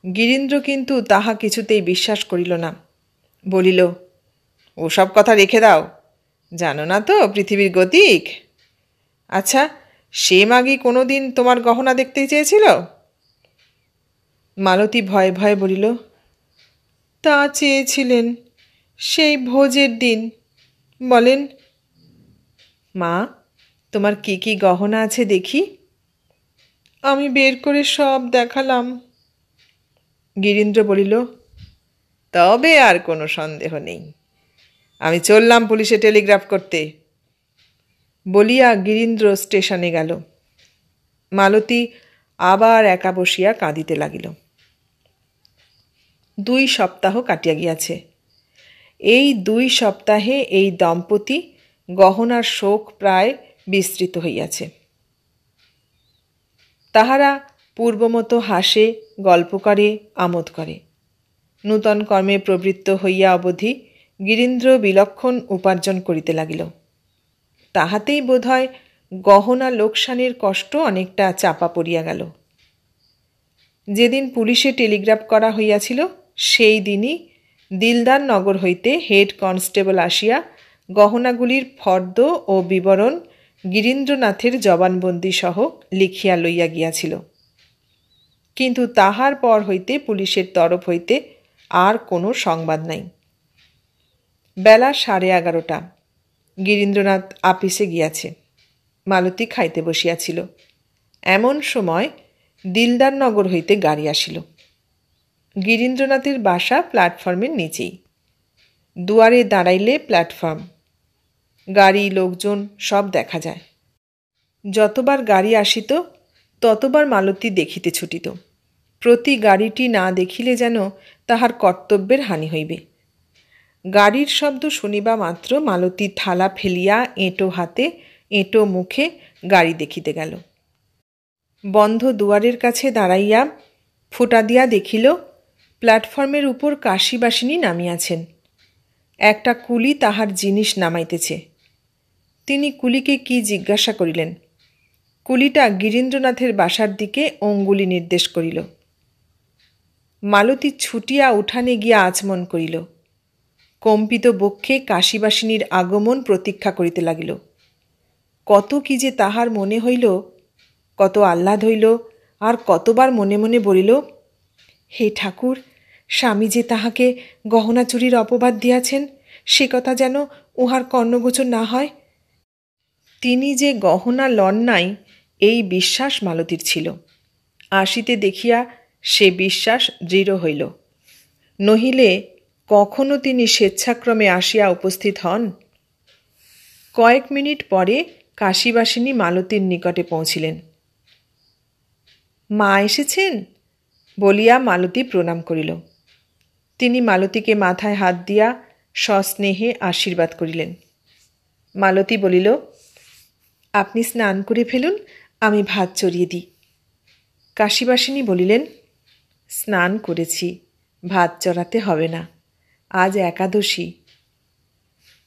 গিরীন্দ্র কিন্তু তাহা কিছুতেই বিশ্বাস করিল না। বলিল, ওসব কথা রেখে দাও, জানো না তো পৃথিবীর গতিক। আচ্ছা, সে মাগি কোনো দিন তোমার গহনা দেখতে চেয়েছিল? মালতী ভয়ে ভয়ে বলিল, তা চেয়েছিলেন, সেই ভোজের দিন। বলেন, মা, তোমার কি কি গহনা আছে দেখি। আমি বের করে সব দেখালাম। গিরীন্দ্র বলিল, তবে আর কোনো সন্দেহ নেই, আমি চললাম পুলিশে টেলিগ্রাফ করতে। বলিয়া গিরীন্দ্র স্টেশনে গেল। মালতী আবার একা বসিয়া কাঁদিতে লাগিল। 2 সপ্তাহ কাটিয়া গিয়াছে। এই 2 সপ্তাহে এই দম্পতি গহনার শোক প্রায় বিস্তৃত হইয়াছে। তাহারা পূর্বমতো হাসে, গল্প করে, আমোদ করে। নূতন কর্মে প্রবৃত্ত হইয়া অবধি গিরীন্দ্র বিলক্ষণ উপার্জন করিতে লাগিল। তাহাতেই বোধহয় গহনা লোকসানের কষ্ট অনেকটা চাপা পড়িয়া গেল। যেদিন পুলিশে টেলিগ্রাফ করা হইয়াছিল, সেই দিনই দিলদার নগর হইতে হেড কনস্টেবল আসিয়া গহনাগুলির ফর্দ ও বিবরণ গিরীন্দ্রনাথের জবানবন্দি সহ লিখিয়া লইয়া গিয়াছিল। কিন্তু তাহার পর হইতে পুলিশের তরফ হইতে আর কোনো সংবাদ নাই। বেলা 11:30। গিরীন্দ্রনাথ আপিসে গিয়াছে। মালতী খাইতে বসিয়াছিল। এমন সময় দিলদার নগর হইতে গাড়ি আসিল। গিরীন্দ্রনাথের বাসা প্ল্যাটফর্মের নিচেই। দুয়ারে দাঁড়াইলে প্ল্যাটফর্ম, গাড়ি, লোকজন সব দেখা যায়। যতবার গাড়ি আসিত ততবার মালতী দেখিতে ছুটিত। প্রতি গাড়িটি না দেখিলে যেন তাহার কর্তব্যের হানি হইবে। গাড়ির শব্দ শুনিবা মাত্র মালতী থালা ফেলিয়া এঁটো হাতে এঁটো মুখে গাড়ি দেখিতে গেল। বন্ধ দুয়ারের কাছে দাঁড়াইয়া ফুটা দিয়া দেখিল প্ল্যাটফর্মের উপর কাশীবাসিনী নামিয়াছেন। একটা কুলি তাহার জিনিস নামাইতেছে। তিনি কুলিকে কি জিজ্ঞাসা করিলেন। কুলিটা গিরীন্দ্রনাথের বাসার দিকে অঙ্গুলি নির্দেশ করিল। মালতী ছুটিয়া উঠানে গিয়া আচমন করিল। কম্পিত বক্ষে কাশীবাসিনীর আগমন প্রতীক্ষা করিতে লাগিল। কত কি যে তাহার মনে হইল, কত আহ্লাদ হইল, আর কতবার মনে মনে বলিল, হে ঠাকুর, স্বামী যে তাহাকে গহনা চুরির অপবাদ দিয়াছেন, সে কথা যেন উহার কর্ণগোচর না হয়। তিনি যে গহনা লন নাই, এই বিশ্বাস মালতীর ছিল। আসিতে দেখিয়া সে বিশ্বাস দৃঢ় হইল। নহিলে কখনো তিনি স্বেচ্ছাক্রমে আসিয়া উপস্থিত হন। কয়েক মিনিট পরে কাশীবাসিনী মালতীর নিকটে পৌঁছিলেন। মা এসেছেন বলিয়া মালতী প্রণাম করিল। তিনি মালতীকে মাথায় হাত দিয়া সস্নেহে আশীর্বাদ করিলেন। মালতী বলিল, আপনি স্নান করে ফেলুন, আমি ভাত চড়িয়ে দিই। কাশীবাসিনী বলিলেন, স্নান করেছি, ভাত চড়াতে হবে না, আজ একাদশী।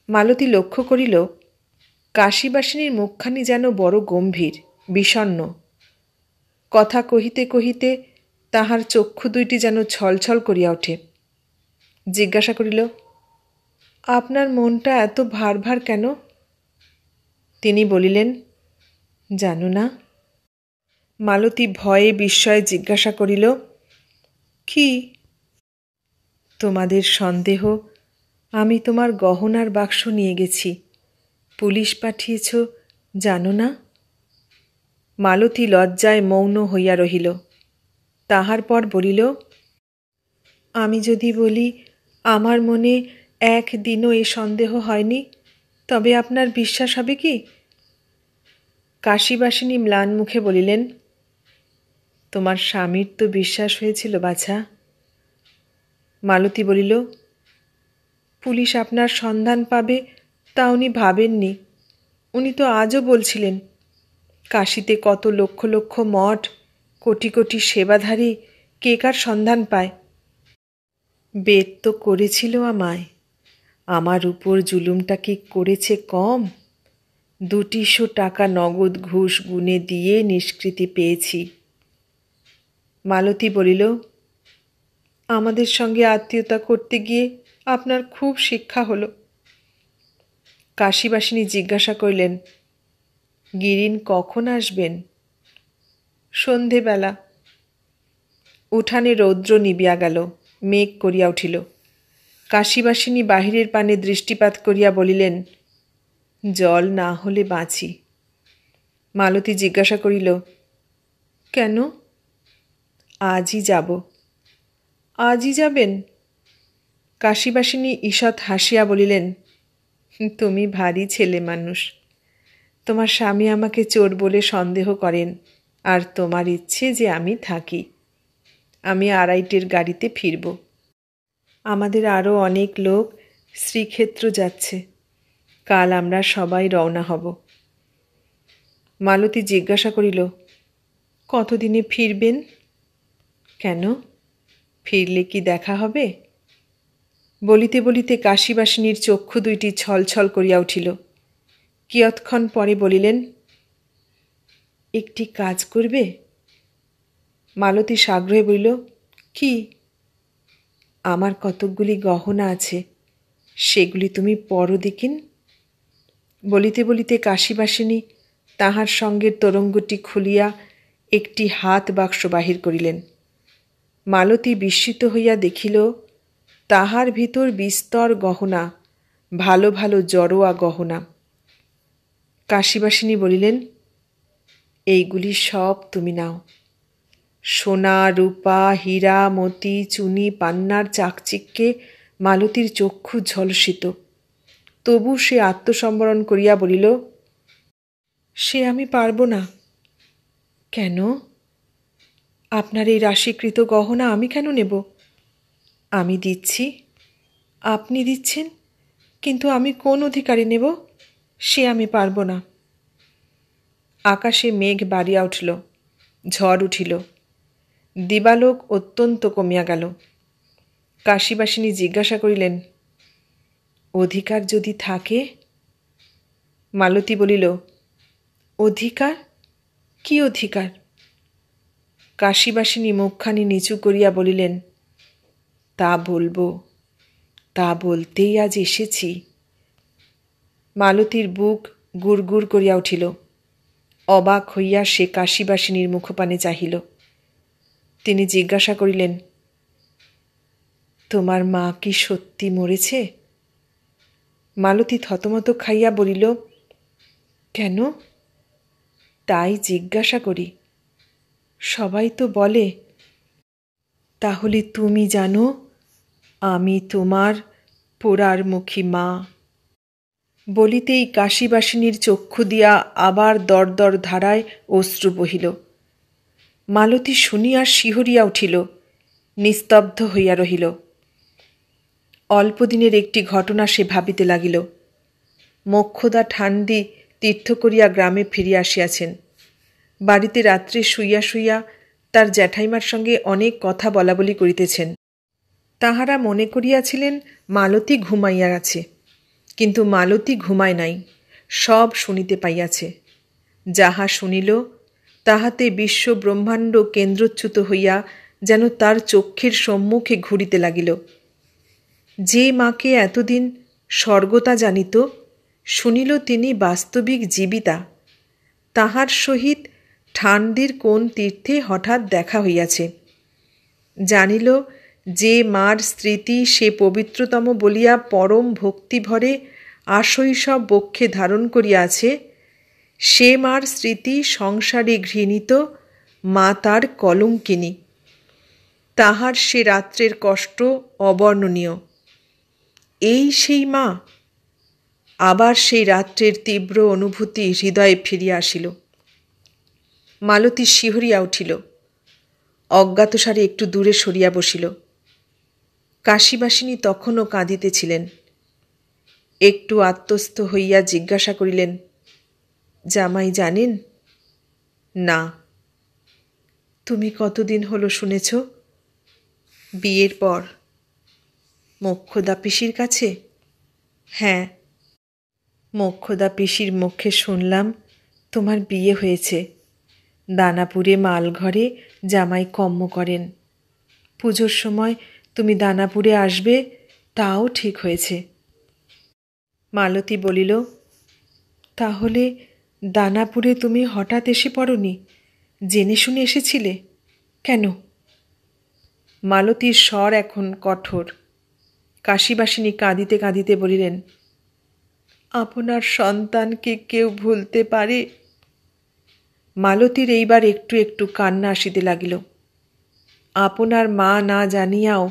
মালতী লক্ষ্য করিল কাশীবাসিনীর মুখখানি যেন বড় গম্ভীর, বিষণ্ণ। কথা কহিতে কহিতে তাহার চক্ষু দুইটি যেন ছলছল করিয়া ওঠে। জিজ্ঞাসা করিল, আপনার মনটা এত ভার ভার কেন? তিনি বলিলেন, জানো না। মালতী ভয়ে বিস্ময়ে জিজ্ঞাসা করিল, কি? তোমাদের সন্দেহ আমি তোমার গহনার বাক্স নিয়ে গেছি, পুলিশ পাঠিয়েছ, জানো না? মালতী লজ্জায় মৌন হইয়া রহিল। তাহার পর বলিল, আমি যদি বলি আমার মনে একদিনও এ সন্দেহ হয়নি, তবে আপনার বিশ্বাস হবে কি? কাশীবাসিনী ম্লান মুখে বলিলেন, তোমার স্বামীর তো বিশ্বাস হয়েছিল বাছা। মালতী বলিল, পুলিশ আপনার সন্ধান পাবে তা উনি ভাবেননি। উনি তো আজও বলছিলেন, কাশীতে কত লক্ষ লক্ষ মঠ, কোটি কোটি সেবাধারী কে কার সন্ধান পায়, বেদ তো করেছিল আমায়, আমার উপর জুলুমটা কি করেছে কম? 200 টাকা নগদ ঘুষ গুনে দিয়ে নিষ্কৃতি পেয়েছি। মালতী বলিল, আমাদের সঙ্গে আত্মীয়তা করতে গিয়ে আপনার খুব শিক্ষা হলো। কাশীবাসিনী জিজ্ঞাসা করলেন, গিরিন কখন আসবেন? সন্ধেবেলা। উঠানে রৌদ্র নিবিয়া গেল, মেঘ করিয়া উঠিল। কাশীবাসিনী বাহিরের পানে দৃষ্টিপাত করিয়া বলিলেন, জল না হলে বাঁচি। মালতী জিজ্ঞাসা করিল, কেন? আজই যাব। আজই যাবেন? কাশীবাসিনী ঈষৎ হাসিয়া বলিলেন, তুমি ভারী ছেলে মানুষ। তোমার স্বামী আমাকে চোর বলে সন্দেহ করেন, আর তোমার ইচ্ছে যে আমি থাকি। আমি 2:30 গাড়িতে ফিরব। আমাদের আরও অনেক লোক শ্রীক্ষেত্র যাচ্ছে। কাল আমরা সবাই রওনা হব। মালতী জিজ্ঞাসা করিল, কতদিনে ফিরবেন? কেন, ফিরলে কি দেখা হবে? বলিতে বলিতে কাশীবাসিনীর চক্ষু দুইটি ছলছল করিয়া উঠিল। কিয়ৎক্ষণ পরে বলিলেন, একটি কাজ করবে? মালতী সাগ্রহে বলিল, কি? আমার কতকগুলি গহনা আছে, সেগুলি তুমি পরো দেখিন। বলিতে বলিতে কাশীবাসিনী তাহার সঙ্গের তোরঙ্গটি খুলিয়া একটি হাত বাক্স বাহির করিলেন। মালতী বিস্মিত হইয়া দেখিল, তাহার ভিতর বিস্তর গহনা, ভালো ভালো জড়োয়া গহনা। কাশীবাসিনী বলিলেন, এইগুলি সব তুমি নাও। সোনা, রূপা, হীরা, মতি, চুনি, পান্নার চাকচিক্যে মালতীর চক্ষু ঝলসিত। তবু সে আত্মসম্বরণ করিয়া বলিল, সে আমি পারব না। কেন? আপনার এই রাশিকৃত গহনা আমি কেন নেব? আমি দিচ্ছি, আপনি দিচ্ছেন, কিন্তু আমি কোন অধিকারে নেব? সে আমি পারব না। আকাশে মেঘ বাড়িয়া উঠিল, ঝড় উঠিল, দিবালোক অত্যন্ত কমিয়া গেল। কাশীবাসিনী জিজ্ঞাসা করিলেন, অধিকার যদি থাকে? মালতী বলিল, অধিকার? কি অধিকার? কাশীবাসিনী মুখখানি নিচু করিয়া বলিলেন, তা বলবো, তা বলতেই আজ এসেছি। মালতীর বুক গুড়গুড় করিয়া উঠিল। অবাক হইয়া সে কাশীবাসিনীর মুখপানে চাহিল। তিনি জিজ্ঞাসা করিলেন, তোমার মা কি সত্যি মরেছে? মালতী থতমত খাইয়া বলিল, কেন? তাই জিজ্ঞাসা করি। সবাই তো বলে। তাহলে তুমি জানো আমি তোমার পোড়ারমুখী মা। বলিতেই কাশীবাসিনীর চক্ষু দিয়া আবার দরদর ধারায় অশ্রু বহিল। মালতী শুনিয়া শিহরিয়া উঠিল, নিস্তব্ধ হইয়া রহিল। অল্পদিনের একটি ঘটনা সে ভাবিতে লাগিল। মোক্ষদা ঠান্ডি তীর্থ করিয়া গ্রামে ফিরিয়া আসিয়াছেন। বাড়িতে রাত্রে শুইয়া শুইয়া তার জ্যাঠাইমার সঙ্গে অনেক কথা বলাবলি করিতেছেন। তাহারা মনে করিয়াছিলেন মালতী ঘুমাইয়া আছে, কিন্তু মালতী ঘুমায় নাই, সব শুনিতে পাইয়াছে। যাহা শুনিল তাহাতে বিশ্ব ব্রহ্মাণ্ড কেন্দ্রচ্যুত হইয়া যেন তার চক্ষের সম্মুখে ঘুরিতে লাগিল। যে মাকে এতদিন স্বর্গতা জানিত, শুনিল তিনি বাস্তবিক জীবিতা। তাহার সহিত ঠান্ডির কোন তীর্থে হঠাৎ দেখা হইয়াছে। জানিল যে মার স্মৃতি সে পবিত্রতম বলিয়া পরম ভক্তিভরে আশৈশব বক্ষে ধারণ করিয়া আছে, সে মার স্মৃতি সংসারে ঘৃণিত, মা তার কলঙ্কিনী। তাহার সে রাত্রের কষ্ট অবর্ণনীয়। এই সেই মা। আবার সেই রাত্রের তীব্র অনুভূতি হৃদয়ে ফিরিয়া আসিল। মালতী শিহরিয়া উঠিল, অজ্ঞাতসারে একটু দূরে সরিয়া বসিল। কাশীবাসিনী তখনও কাঁদিতেছিলেন। একটু আত্মস্থ হইয়া জিজ্ঞাসা করিলেন, জামাই জানেন? না। তুমি কতদিন হলো শুনেছ? বিয়ের পর। মোক্ষদা পিসির কাছে? হ্যাঁ, মোক্ষদা পিসির মুখে শুনলাম তোমার বিয়ে হয়েছে। দানাপুরে মালঘরে জামাই কম্ম করেন। পুজোর সময় তুমি দানাপুরে আসবে, তাও ঠিক হয়েছে। মালতী বলিল, তাহলে দানাপুরে তুমি হঠাৎ এসে পড়নি? জেনে শুনে এসেছিলে কেন? মালতীর স্বর এখন কঠোর। কাশীবাসিনী কাঁদিতে কাঁদিতে বলিলেন, আপনার সন্তানকে কেউ ভুলতে পারে? মালতীর এইবার একটু একটু কান্না আসিতে লাগিল। আপনার মা না জানিয়াও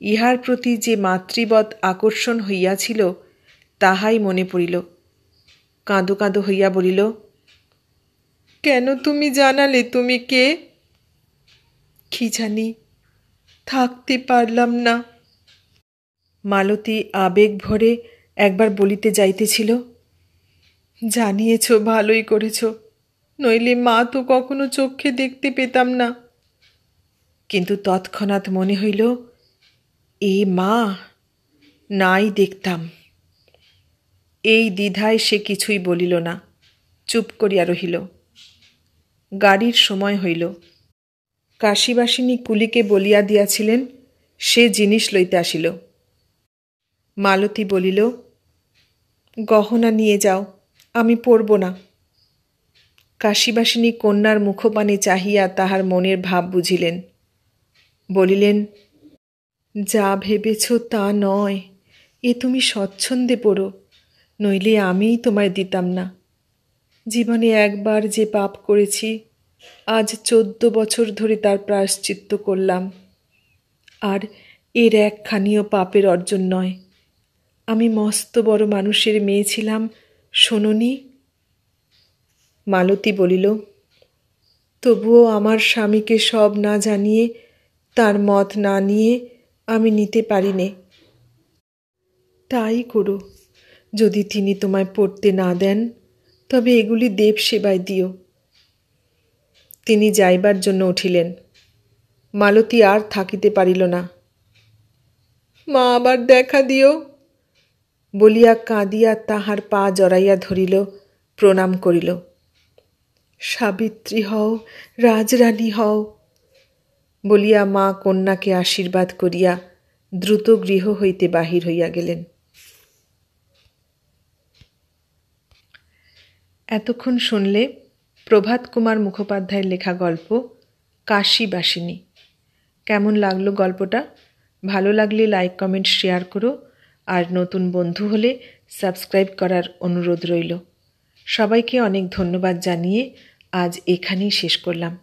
ইহার প্রতি যে মাতৃবৎ আকর্ষণ হইয়াছিল তাহাই মনে পড়িল। কাঁদো কাঁদো হইয়া বলিল, কেন তুমি জানালে তুমি কে? কি জানি, থাকতে পারলাম না। মালতী আবেগ ভরে একবার বলিতে যাইতেছিল, জানিয়েছ ভালোই করেছ, নইলে মা তো কখনো চোখে দেখতে পেতাম না। কিন্তু তৎক্ষণাৎ মনে হইল, এ মা নাই দেখতাম। এই দ্বিধায় সে কিছুই বলিল না, চুপ করিয়া রহিল। গাড়ির সময় হইল। কাশীবাসিনী কুলিকে বলিয়া দিয়াছিলেন সে জিনিস লইতে আসিল। মালতী বলিল, গহনা নিয়ে যাও, আমি পরব না। কাশীবাসিনী কন্যার মুখপানে চাহিয়া তাহার মনের ভাব বুঝিলেন। বলিলেন, যা ভেবেছ তা নয়, এ তুমি স্বচ্ছন্দে পড়ো, নইলে আমিই তোমায় দিতাম না। জীবনে একবার যে পাপ করেছি, আজ 14 বছর ধরে তার প্রায়শ্চিত্ত করলাম। আর এর একখানিও পাপের অর্জন নয়। আমি মস্ত বড় মানুষের মেয়ে ছিলাম, শোনোনি? মালতী বলিল, তবুও আমার স্বামীকে সব না জানিয়ে, তার মত না নিয়ে আমি নিতে পারি নে। তাই করো, যদি তিনি তোমায় পড়তে না দেন, তবে এগুলি দেব সেবায় দিও। তিনি যাইবার জন্য উঠিলেন। মালতী আর থাকিতে পারিল না। মা আবার দেখা দিও বলিয়া কাঁদিয়া তাহার পা জড়াইয়া ধরিল, প্রণাম করিল। সাবিত্রী হও, রাজরানী হও বলিয়া মা কন্যাকে আশীর্বাদ করিয়া দ্রুত গৃহ হইতে বাহির হইয়া গেলেন। এতক্ষণ শুনলে প্রভাত কুমার মুখোপাধ্যায়ের লেখা গল্প কাশীবাসিনী। কেমন লাগলো গল্পটা? ভালো লাগলে লাইক, কমেন্ট, শেয়ার করো। আর নতুন বন্ধু হলে সাবস্ক্রাইব করার অনুরোধ রইল। সবাইকে অনেক ধন্যবাদ জানিয়ে আজ এখানেই শেষ করলাম।